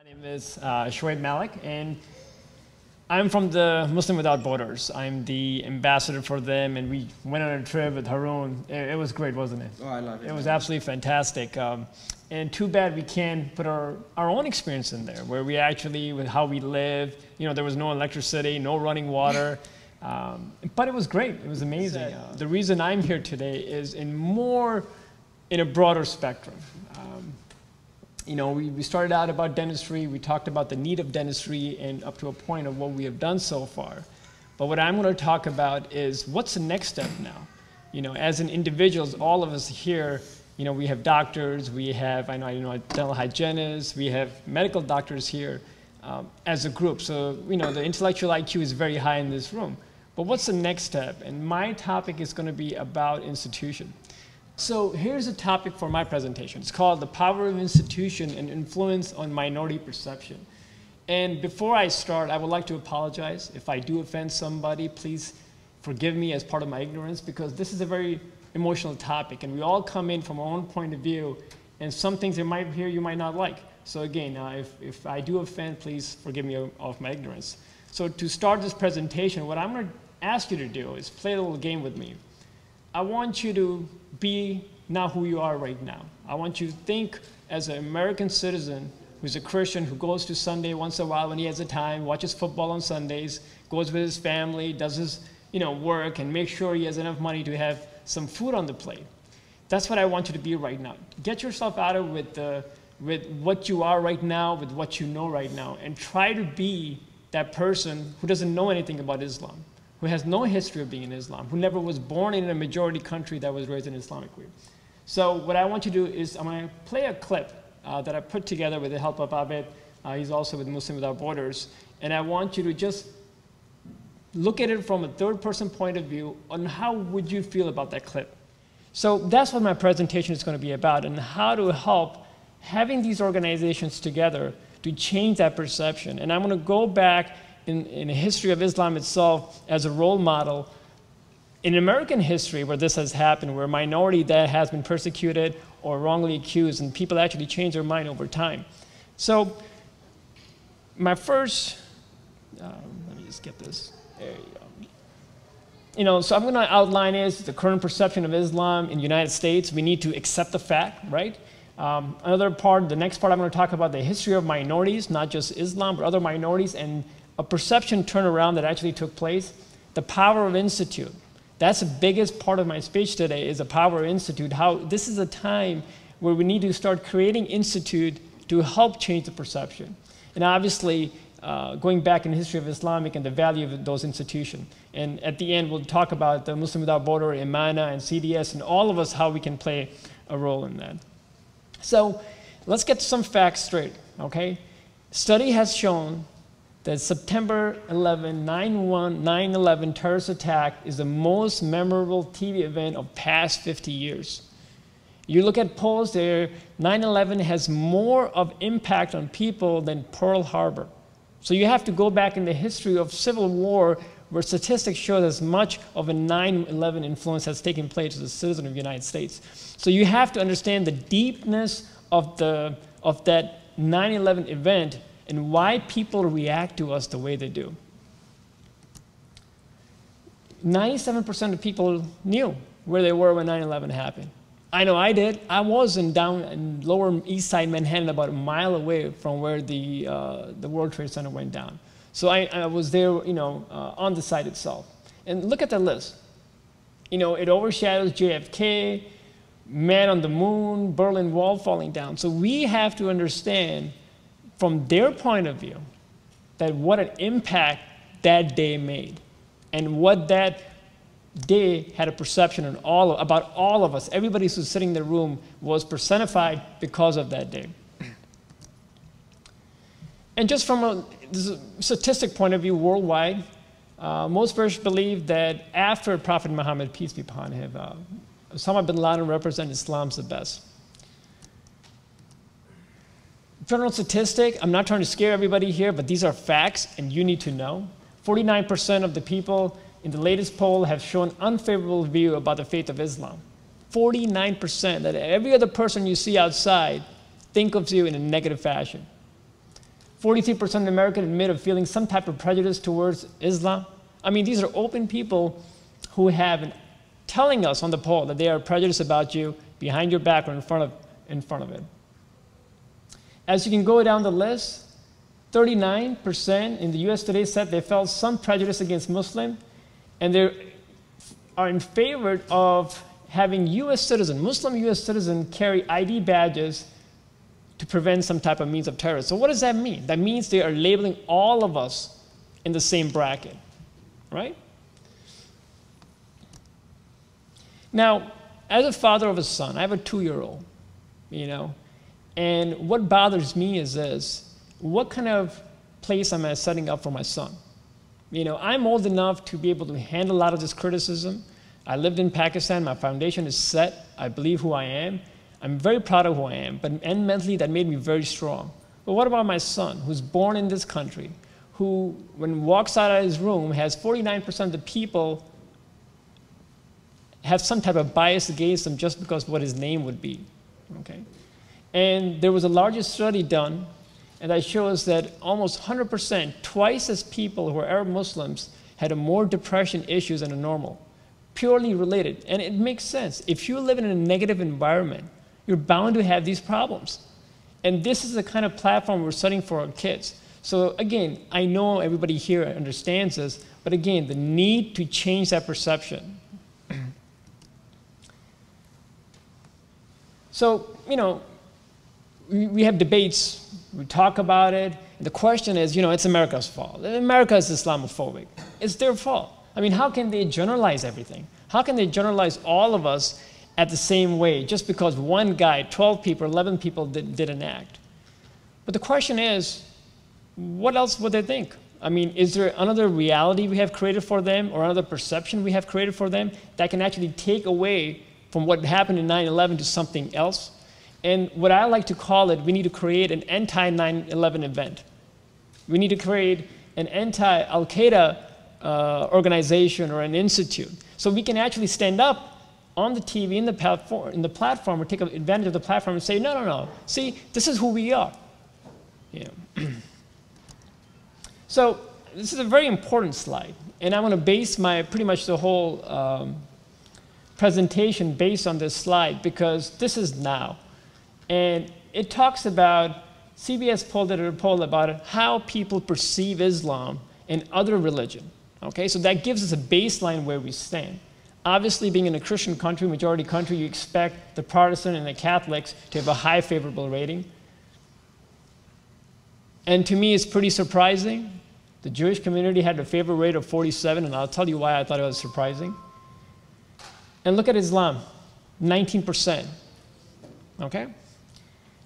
My name is Shoaib Malik, and I'm from the Muslim Without Borders. I'm the ambassador for them, and we went on a trip with Haroon. It was great, wasn't it? Oh, I love it. It was absolutely fantastic. And too bad we can't put our own experience in there, where we actually, with how we live, there was no electricity, no running water. But it was great. It was amazing. The reason I'm here today is in a broader spectrum. We started out about dentistry. We talked about the need of dentistry and up to a point of what we have done so far. But what I'm going to talk about is what's the next step now? As an individuals, all of us here, we have doctors, we have, dental hygienists, we have medical doctors here as a group. So, the intellectual IQ is very high in this room. But what's the next step? And my topic is going to be about institution. So here's a topic for my presentation. It's called The Power of Institution and Influence on Minority Perception. And before I start, I would like to apologize. If I do offend somebody, please forgive me as part of my ignorance, because this is a very emotional topic, and we all come in from our own point of view, and some things you might hear you might not like. So again, if I do offend, please forgive me of my ignorance. So to start this presentation, what I'm going to ask you to do is play a little game with me. I want you to be not who you are right now. I want you to think as an American citizen who's a Christian, who goes to Sunday once in a while when he has the time, watches football on Sundays, goes with his family, does his work, and makes sure he has enough money to have some food on the plate. That's what I want you to be right now. Get yourself out of with what you are right now, with what you know right now, and try to be that person who doesn't know anything about Islam, who has no history of being in Islam, who never was born in a majority country that was raised in Islamic way. So what I want you to do is I'm going to play a clip that I put together with the help of Abed. He's also with Muslim Without Borders. And I want you to just look at it from a third-person point of view on how would you feel about that clip. So that's what my presentation is going to be about, and how to help having these organizations together to change that perception. And I'm going to go back in the history of Islam itself as a role model in American history where this has happened, where a minority that has been persecuted or wrongly accused, and people actually change their mind over time. So my first, let me just get this. There you go. So I'm going to outline is the current perception of Islam in the United States. We need to accept the fact, right? Another part, the next part, I'm going to talk about the history of minorities, not just Islam, but other minorities, and a perception turnaround that actually took place. The power of institute. That's the biggest part of my speech today, is the power of institute. How this is a time where we need to start creating institute to help change the perception. And obviously, going back in the history of Islamic and the value of those institutions. And at the end, we'll talk about the Muslim Without Borders, Imana, and CDS, and all of us, how we can play a role in that. So let's get some facts straight, okay? Study has shown that September 11, 9/11 terrorist attack is the most memorable TV event of past 50 years. You look at polls there, 9/11 has more of impact on people than Pearl Harbor. So you have to go back in the history of civil war where statistics show as much of a 9/11 influence has taken place as a citizen of the United States. So you have to understand the deepness of that 9/11 event and why people react to us the way they do. 97% of people knew where they were when 9/11 happened. I know I did. I was down in lower east side Manhattan, about a mile away from where the World Trade Center went down. So I was there, on the site itself. And look at the list. It overshadows JFK, Man on the Moon, Berlin Wall falling down. So we have to understand from their point of view that what an impact that day made, and what that day had a perception on about all of us. Everybody who's sitting in the room was personified because of that day. And just from a statistic point of view worldwide, most persons believe that after Prophet Muhammad, peace be upon him, Osama bin Laden represents Islam's the best. General statistic, I'm not trying to scare everybody here, but these are facts and you need to know. 49% of the people in the latest poll have shown unfavorable view about the faith of Islam. 49%, that every other person you see outside think of you in a negative fashion. 43% of Americans admit of feeling some type of prejudice towards Islam. I mean, these are open people who have telling us on the poll that they are prejudiced about you behind your back or in front of it. As you can go down the list, 39% in the US Today said they felt some prejudice against Muslim, and they are in favor of having Muslim US citizens carry ID badges to prevent some type of means of terror. So what does that mean? That means they are labeling all of us in the same bracket, right? Now, as a father of a son, I have a 2-year-old, you know, and what bothers me is this: what kind of place am I setting up for my son? You know, I'm old enough to be able to handle a lot of this criticism. I lived in Pakistan, my foundation is set, I believe who I am. I'm very proud of who I am, and mentally that made me very strong. But what about my son, who's born in this country, who, when he walks out of his room, has 49% of the people have some type of bias against him just because of what his name would be, okay? And there was a larger study done, and that shows that almost 100%, twice as people who are Arab Muslims, had more depression issues than a normal, purely related. And it makes sense. If you live in a negative environment, you're bound to have these problems. And this is the kind of platform we're setting for our kids. So again, I know everybody here understands this, but again, the need to change that perception. So, you know, we have debates, we talk about it. The question is, you know, it's America's fault. America is Islamophobic. It's their fault. I mean, how can they generalize everything? How can they generalize all of us at the same way just because one guy, 12 people, 11 people did an act? But the question is, what else would they think? I mean, is there another reality we have created for them or another perception we have created for them that can actually take away from what happened in 9/11 to something else? And what I like to call it, we need to create an anti-9/11 event. We need to create an anti-Al-Qaeda organization or an institute. So we can actually stand up on the TV, in the platform, or take advantage of the platform and say, no, no, no, see, this is who we are. Yeah. So this is a very important slide, and I want to base pretty much the whole presentation based on this slide because this is now. And it talks about, CBS did a poll about how people perceive Islam and other religion. Okay, so that gives us a baseline where we stand. Obviously, being in a Christian country, majority country, you expect the Protestant and the Catholics to have a high favorable rating. And to me, it's pretty surprising. The Jewish community had a favorable rate of 47, and I'll tell you why I thought it was surprising. And look at Islam, 19%. Okay?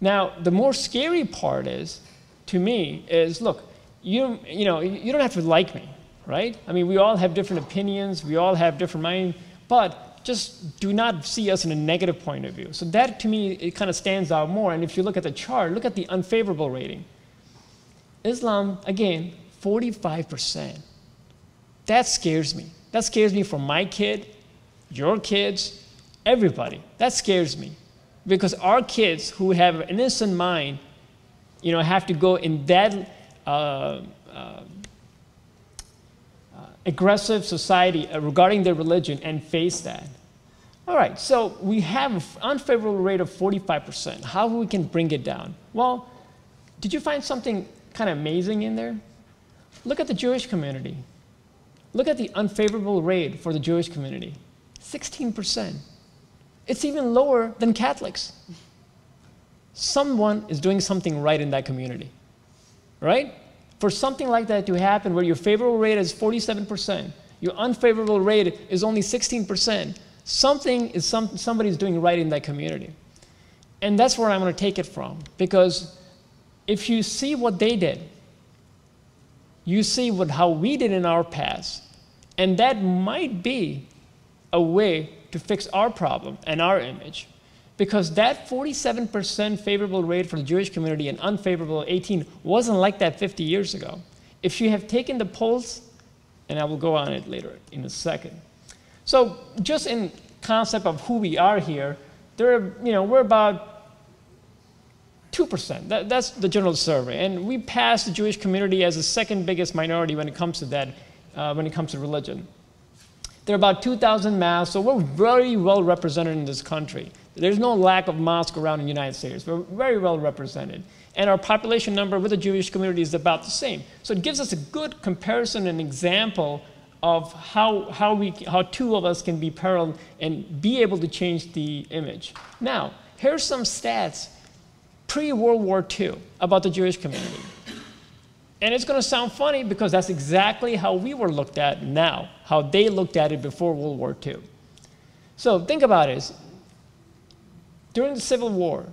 Now, the more scary part is, to me, is look, you don't have to like me, right? I mean, we all have different opinions, we all have different minds, but just do not see us in a negative point of view. So that, to me, it kind of stands out more. And if you look at the chart, look at the unfavorable rating. Islam, again, 45%. That scares me. That scares me for my kid, your kids, everybody. That scares me. Because our kids who have an innocent mind, you know, have to go in that aggressive society regarding their religion and face that. All right, so we have an unfavorable rate of 45%. How we can bring it down? Well, did you find something kind of amazing in there? Look at the Jewish community. Look at the unfavorable rate for the Jewish community, 16%. It's even lower than Catholics. Someone is doing something right in that community, right? For something like that to happen where your favorable rate is 47%, your unfavorable rate is only 16%, somebody's doing right in that community. And that's where I'm going to take it from. Because if you see what they did, you see how we did in our past, and that might be a way to fix our problem and our image. Because that 47% favorable rate for the Jewish community and unfavorable 18 wasn't like that 50 years ago. If you have taken the polls, and I will go on it later in a second. So just in concept of who we are here, we're about 2%. That's the general survey. And we passed the Jewish community as the second biggest minority when it comes to that, when it comes to religion. There are about 2,000 mosques, so we're very well represented in this country. There's no lack of mosques around in the United States. We're very well represented. And our population number with the Jewish community is about the same. So it gives us a good comparison and example of how two of us can be parallel and be able to change the image. Now, here's some stats pre-World War II about the Jewish community. And it's going to sound funny because that's exactly how we were looked at now, how they looked at it before World War II. So think about it. During the Civil War,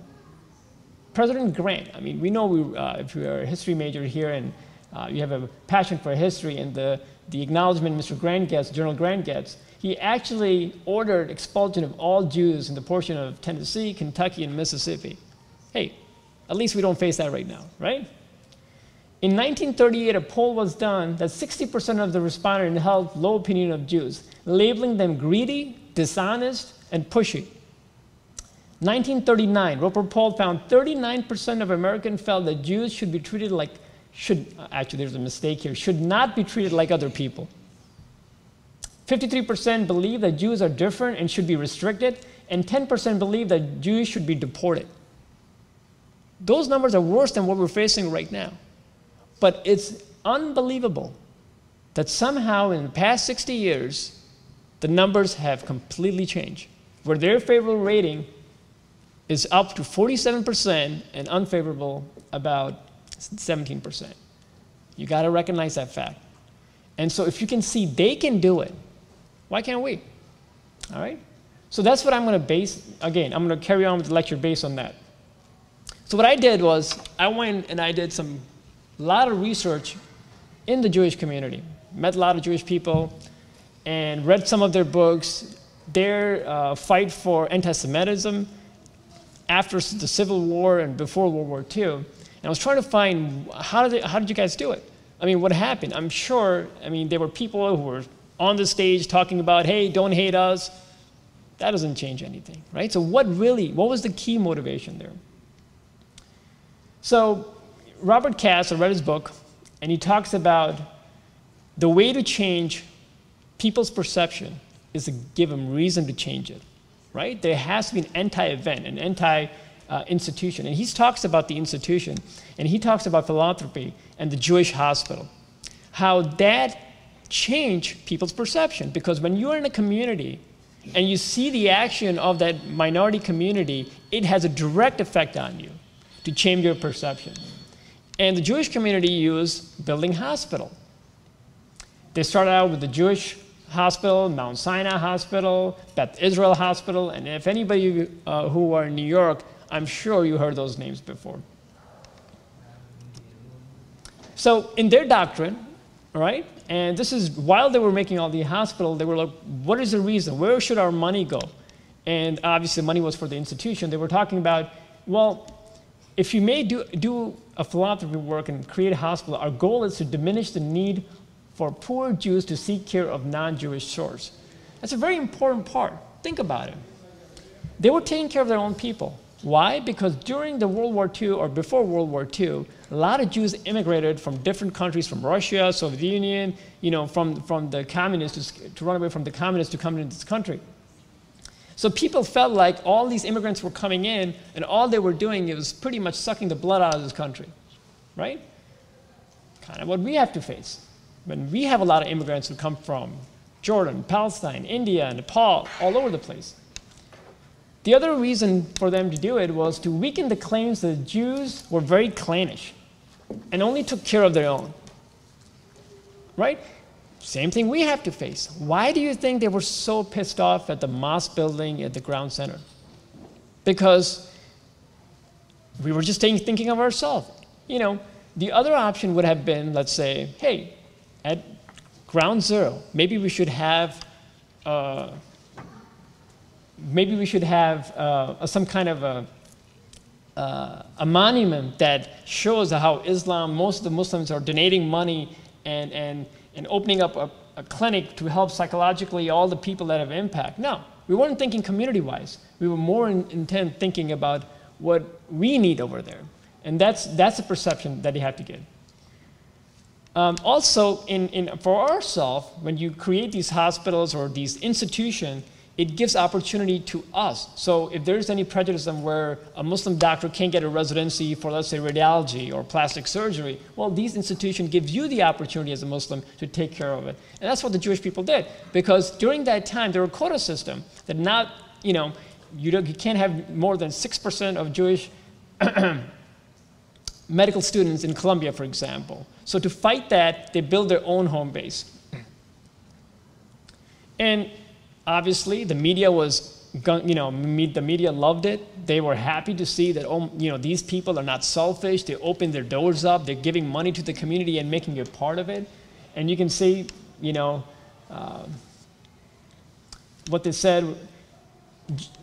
President Grant, I mean, we know if you're a history major here and you have a passion for history, and the acknowledgement Mr. Grant gets, General Grant gets, he actually ordered expulsion of all Jews in the portion of Tennessee, Kentucky, and Mississippi. Hey, at least we don't face that right now, right? In 1938, a poll was done that 60% of the respondents held low opinion of Jews, labeling them greedy, dishonest, and pushy. 1939, Roper poll found 39% of Americans felt that Jews should be treated like, actually there's a mistake here, should not be treated like other people. 53% believe that Jews are different and should be restricted, and 10% believe that Jews should be deported. Those numbers are worse than what we're facing right now. But it's unbelievable that somehow in the past 60 years, the numbers have completely changed, where their favorable rating is up to 47% and unfavorable about 17%. You got to recognize that fact. And so if you can see they can do it, why can't we? All right? So that's what I'm going to base, again, I'm going to carry on with the lecture based on that. So what I did was I went and I did a lot of research in the Jewish community, met a lot of Jewish people, and read some of their books, their fight for anti-Semitism after the Civil War and before World War II. And I was trying to find, how did you guys do it? I mean, what happened? I'm sure, I mean, there were people who were on the stage talking about, hey, don't hate us. That doesn't change anything, right? So what was the key motivation there? So Robert Katz, I read his book, and he talks about the way to change people's perception is to give them reason to change it, right? There has to be an anti-event, an anti-institution. And he talks about the institution, and he talks about philanthropy and the Jewish hospital, how that changed people's perception. Because when you're in a community and you see the action of that minority community, it has a direct effect on you to change your perception. And the Jewish community used building hospital. They started out with the Jewish hospital, Mount Sinai Hospital, Beth Israel Hospital, and if anybody who are in New York, I'm sure you heard those names before. So in their doctrine, right, and this is while they were making all the hospital, they were like, what is the reason? Where should our money go? And obviously money was for the institution. They were talking about, well, if you may do a philanthropy work and create a hospital, our goal is to diminish the need for poor Jews to seek care of non-Jewish shores. That's a very important part. Think about it. They were taking care of their own people. Why? Because during the World War II or before World War II, a lot of Jews immigrated from different countries, from Russia, Soviet Union, you know, from the communists, to run away from the communists to come into this country. So people felt like all these immigrants were coming in, and all they were doing was pretty much sucking the blood out of this country, right? Kind of what we have to face. When we have a lot of immigrants who come from Jordan, Palestine, India, Nepal, all over the place. The other reason for them to do it was to weaken the claims that Jews were very clannish and only took care of their own, right? Same thing we have to face. Why do you think they were so pissed off at the mosque building at the Ground Center? Because we were just thinking of ourselves. You know, the other option would have been, let's say, hey, at Ground Zero, maybe we should have some kind of a monument that shows how Islam, most of the Muslims are donating money and opening up a clinic to help psychologically all the people that have impact. No, we weren't thinking community-wise. We were more intent thinking about what we need over there. And that's a perception that you have to get. Also, for ourselves, when you create these hospitals or these institutions, it gives opportunity to us. So if there's any prejudice where a Muslim doctor can't get a residency for, let's say, radiology or plastic surgery, well, these institutions give you the opportunity as a Muslim to take care of it. And that's what the Jewish people did. Because during that time, there was a quota system that not, you can't have more than 6% of Jewish medical students in Columbia, for example. So to fight that, they built their own home base. And obviously, the media the media loved it. They were happy to see that, these people are not selfish. They open their doors up. They're giving money to the community and making it part of it. And you can see, what they said,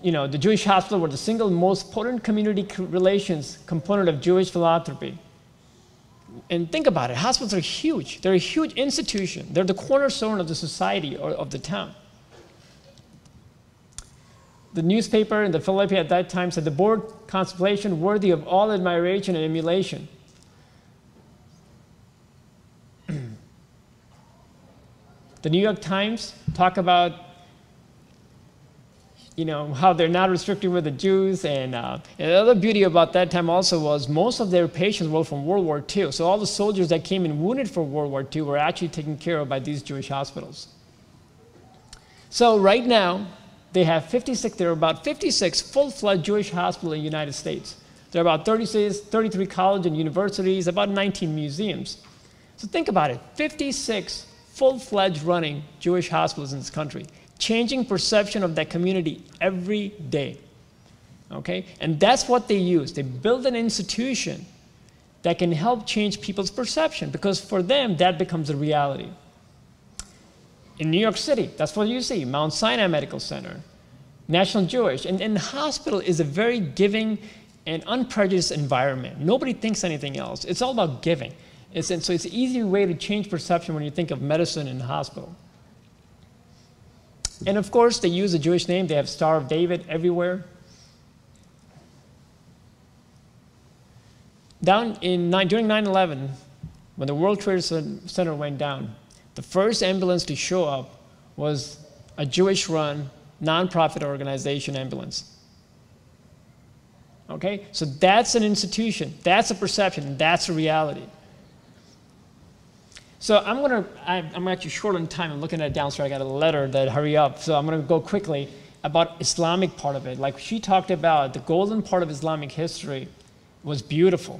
the Jewish hospital were the single most potent community relations component of Jewish philanthropy. And think about it. Hospitals are huge. They're a huge institution. They're the cornerstone of the society or of the town. The newspaper in the Philadelphia at that time said the board contemplation worthy of all admiration and emulation. The New York Times talk about how they're not restricted with the Jews. And the other beauty about that time also was most of their patients were from World War II. So all the soldiers that came in wounded for World War II were actually taken care of by these Jewish hospitals. So right now, there are about 56 full-fledged Jewish hospitals in the United States. There are about 33 colleges and universities, about 19 museums. So think about it, 56 full-fledged running Jewish hospitals in this country, changing perception of that community every day. Okay? And that's what they use. They build an institution that can help change people's perception, because for them, that becomes a reality. In New York City, that's what you see, Mount Sinai Medical Center, National Jewish. And the hospital is a very giving and unprejudiced environment. Nobody thinks anything else. It's all about giving. So it's an easy way to change perception when you think of medicine in the hospital. And of course, they use a Jewish name. They have Star of David everywhere. During 9/11, when the World Trade Center went down, the first ambulance to show up was a Jewish-run, nonprofit organization ambulance. Okay? So that's an institution, that's a perception, and that's a reality. So I'm actually short on time. I'm looking at it downstairs. I got a letter that hurry up. So I'm going to go quickly about Islamic part of it. Like she talked about, the golden part of Islamic history was beautiful.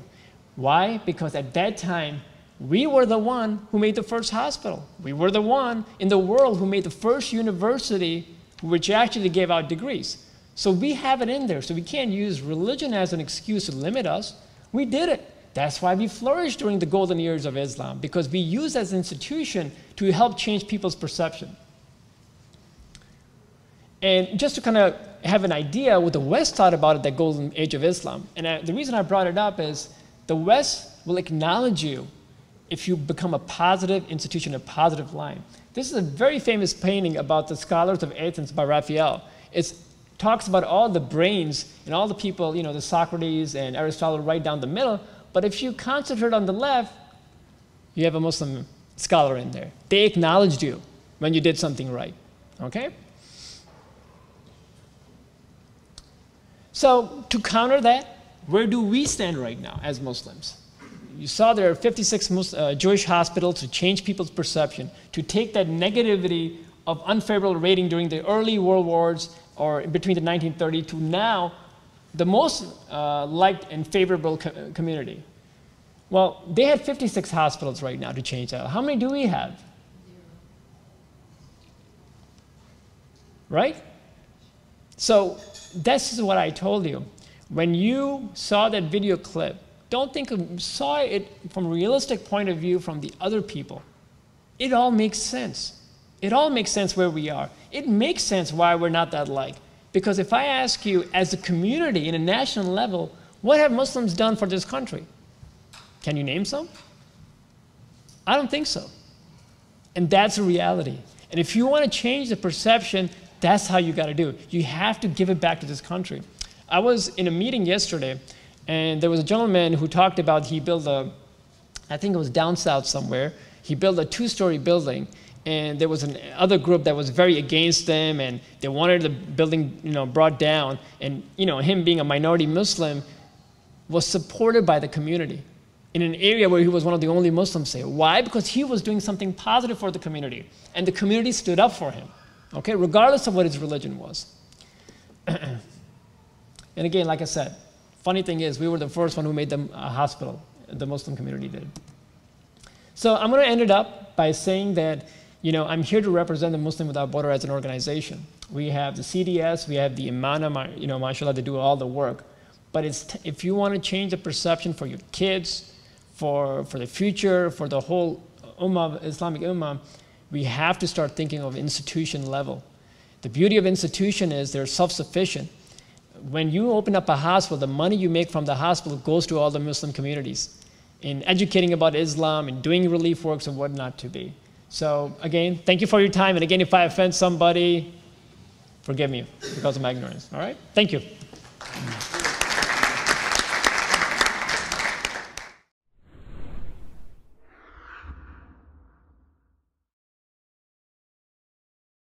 Why? Because at that time, we were the one who made the first hospital. We were the one in the world who made the first university which actually gave out degrees. So we have it in there. So we can't use religion as an excuse to limit us. We did it. That's why we flourished during the golden years of Islam, because we used as an institution to help change people's perception. And just to kind of have an idea what the West thought about it, that golden age of Islam. And the reason I brought it up is the West will acknowledge you if you become a positive institution, a positive line. This is a very famous painting about the scholars of Athens by Raphael. It talks about all the brains and all the people, the Socrates and Aristotle right down the middle. But if you concentrate on the left, you have a Muslim scholar in there. They acknowledged you when you did something right. Okay? So to counter that, where do we stand right now as Muslims? You saw there are 56 Jewish hospitals to change people's perception, to take that negativity of unfavorable rating during the early world wars or between the 1930s to now the most liked and favorable community. Well, they had 56 hospitals right now to change that. How many do we have? Right? So this is what I told you. When you saw that video clip, don't think saw it from a realistic point of view from the other people. It all makes sense. It all makes sense where we are. It makes sense why we're not that alike. Because if I ask you, as a community in a national level, what have Muslims done for this country? Can you name some? I don't think so. And that's a reality. And if you want to change the perception, that's how you got to do it. You have to give it back to this country. I was in a meeting yesterday, and there was a gentleman who talked about he built a, I think it was down south somewhere, he built a 2-story building, and there was another group that was very against them, and they wanted the building, brought down. And, him being a minority Muslim was supported by the community in an area where he was one of the only Muslims there. Why? Because he was doing something positive for the community, and the community stood up for him, okay, regardless of what his religion was. And again, like I said, funny thing is, we were the first one who made them a hospital. The Muslim community did. So I'm going to end it up by saying that, I'm here to represent the Muslim Without Border as an organization. We have the CDS, we have the Imana, mashallah, they do all the work. But if you want to change the perception for your kids, for the future, for the whole ummah, Islamic ummah, we have to start thinking of institution level. The beauty of institution is they're self-sufficient. When you open up a hospital, the money you make from the hospital goes to all the Muslim communities in educating about Islam and doing relief works and what not to be. So again, thank you for your time. And again, if I offend somebody, forgive me because of my ignorance. All right? Thank you.